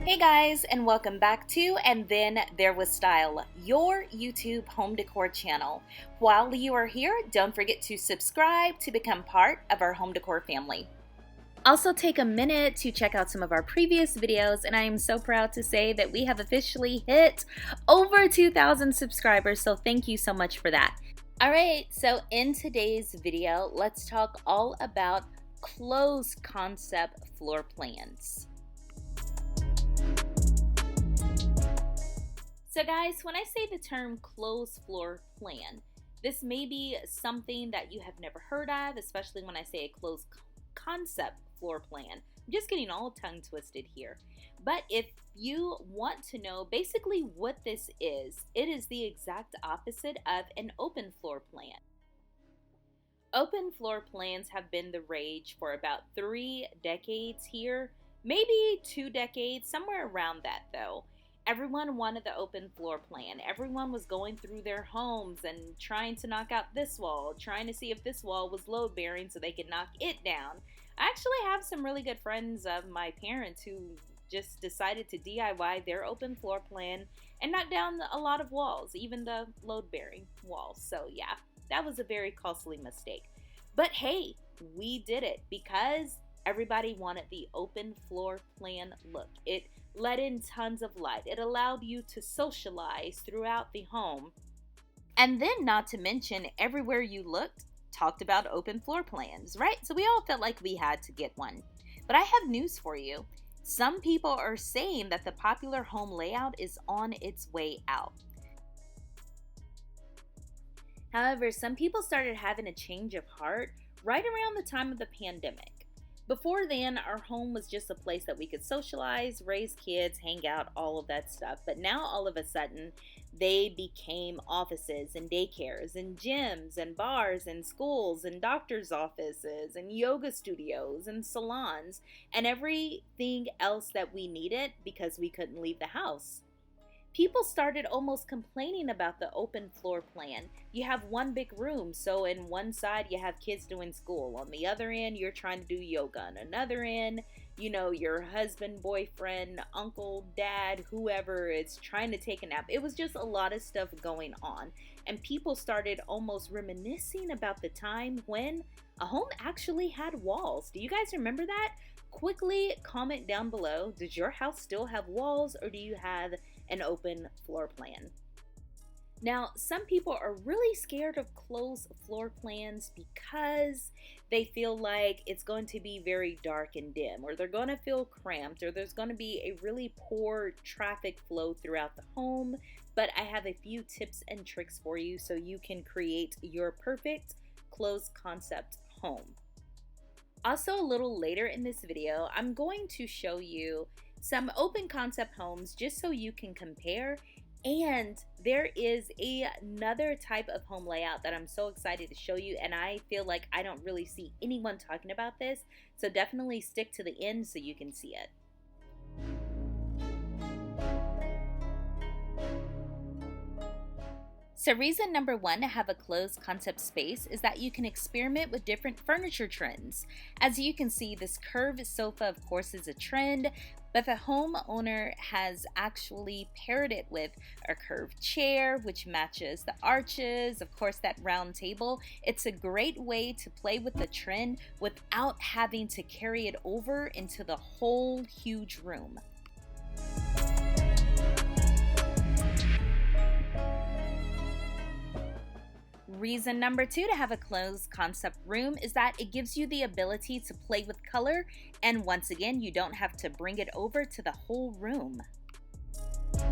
Hey guys, and welcome back to And Then There Was Style, your YouTube home decor channel. While you are here, don't forget to subscribe to become part of our home decor family. Also take a minute to check out some of our previous videos, and I am so proud to say that we have officially hit over 2,000 subscribers, so thank you so much for that. Alright, so in today's video, let's talk all about closed concept floor plans. So guys, when I say the term closed floor plan, this may be something that you have never heard of, especially when I say a closed concept floor plan. I'm just getting all tongue twisted here. But if you want to know basically what this is, it is the exact opposite of an open floor plan. Open floor plans have been the rage for about 3 decades here, maybe 2 decades, somewhere around that though. Everyone wanted the open floor plan. Everyone was going through their homes and trying to knock out this wall, trying to see if this wall was load bearing so they could knock it down. I actually have some really good friends of my parents who just decided to DIY their open floor plan and knock down a lot of walls, even the load bearing walls. So yeah, that was a very costly mistake. But hey, we did it because everybody wanted the open floor plan look. It let in tons of light. It allowed you to socialize throughout the home. And then, not to mention, everywhere you looked talked about open floor plans, right? So we all felt like we had to get one. But I have news for you. Some people are saying that the popular home layout is on its way out. However, some people started having a change of heart right around the time of the pandemic. Before then, our home was just a place that we could socialize, raise kids, hang out, all of that stuff. But now, all of a sudden, they became offices and daycares and gyms and bars and schools and doctor's offices and yoga studios and salons and everything else that we needed because we couldn't leave the house. People started almost complaining about the open floor plan. You have one big room, so in one side you have kids doing school. On the other end, you're trying to do yoga. On another end, your husband, boyfriend, uncle, dad, whoever is trying to take a nap. It was just a lot of stuff going on. And people started almost reminiscing about the time when a home actually had walls. Do you guys remember that? Quickly comment down below. Does your house still have walls, or do you have an open floor plan? Now, some people are really scared of closed floor plans because they feel like it's going to be very dark and dim, or they're going to feel cramped, or there's going to be a really poor traffic flow throughout the home. But I have a few tips and tricks for you so you can create your perfect closed concept home. Also, a little later in this video, I'm going to show you some open concept homes just so you can compare. And there is another type of home layout that I'm so excited to show you, and I feel like I don't really see anyone talking about this, so definitely stick to the end so you can see it. So reason number 1 to have a closed concept space is that you can experiment with different furniture trends. As you can see, this curved sofa of course is a trend, but the homeowner has actually paired it with a curved chair which matches the arches, of course that round table. It's a great way to play with the trend without having to carry it over into the whole huge room. Reason number 2 to have a closed concept room is that it gives you the ability to play with color, and once again, you don't have to bring it over to the whole room. So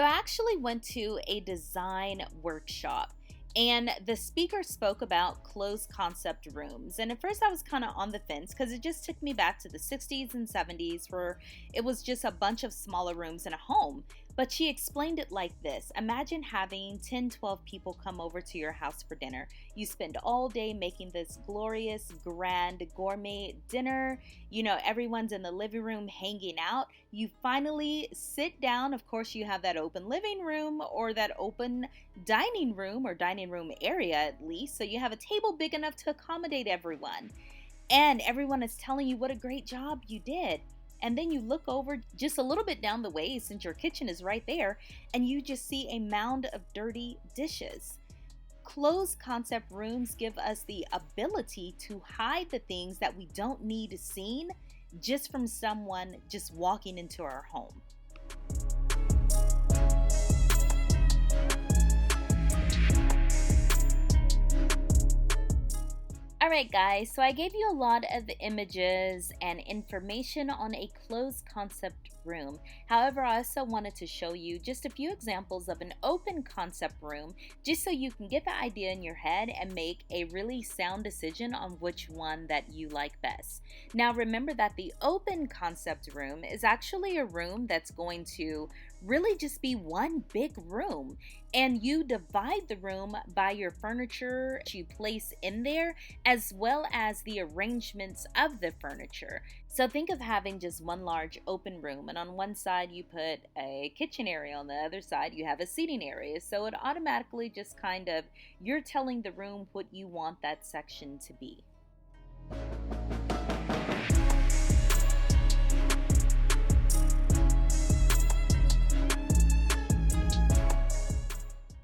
I actually went to a design workshop, and the speaker spoke about closed concept rooms. And at first I was kind of on the fence because it just took me back to the 60s and 70s where it was just a bunch of smaller rooms in a home. But she explained it like this. Imagine having 10-12 people come over to your house for dinner. You spend all day making this glorious, grand, gourmet dinner. Everyone's in the living room hanging out. You finally sit down. Of course, you have that open living room or that open dining room or dining room area at least. So you have a table big enough to accommodate everyone. and everyone is telling you what a great job you did. And then you look over just a little bit down the way, since your kitchen is right there, and you just see a mound of dirty dishes. Closed concept rooms give us the ability to hide the things that we don't need seen just from someone just walking into our home. Alright guys, so I gave you a lot of images and information on a closed concept room. However, I also wanted to show you just a few examples of an open concept room, just so you can get the idea in your head and make a really sound decision on which one that you like best. Now remember that the open concept room is actually a room that's going to really just be one big room, and you divide the room by your furniture you place in there, as well as the arrangements of the furniture. So think of having just one large open room, and on one side you put a kitchen area, on the other side you have a seating area. So it automatically just kind of, you're telling the room what you want that section to be.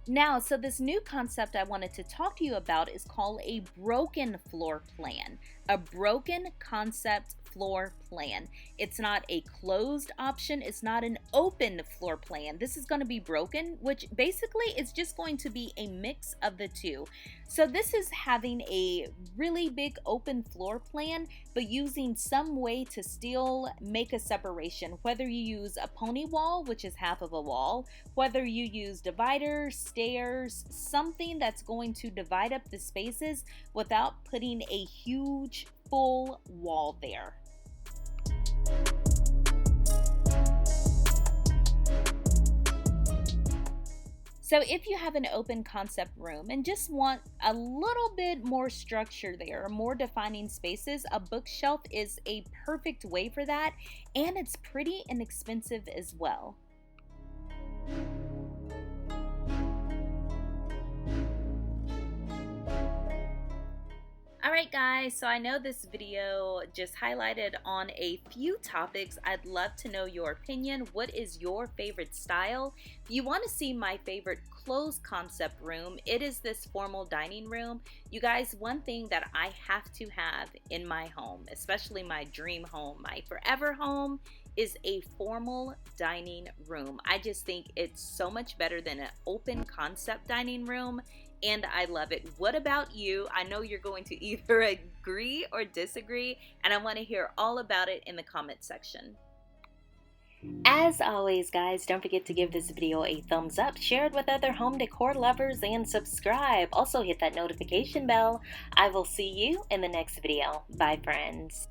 Now, so this new concept I wanted to talk to you about is called a broken floor plan. A broken concept floor plan. It's not a closed option, it's not an open floor plan. This is going to be broken, which basically is just going to be a mix of the two. So this is having a really big open floor plan, but using some way to still make a separation, whether you use a pony wall, which is half of a wall, whether you use dividers, stairs, something that's going to divide up the spaces without putting a huge full wall there. So if you have an open concept room and just want a little bit more structure there, more defining spaces, a bookshelf is a perfect way for that, and it's pretty inexpensive as well. Alright guys, so I know this video just highlighted on a few topics. I'd love to know your opinion. What is your favorite style? If you want to see my favorite closed concept room, it is this formal dining room. You guys, one thing that I have to have in my home, especially my dream home, my forever home, is a formal dining room. I just think it's so much better than an open concept dining room, and I love it. What about you? I know you're going to either agree or disagree, and I want to hear all about it in the comment section. As always, guys, don't forget to give this video a thumbs up, share it with other home decor lovers, and subscribe. Also hit that notification bell. I will see you in the next video. Bye, friends.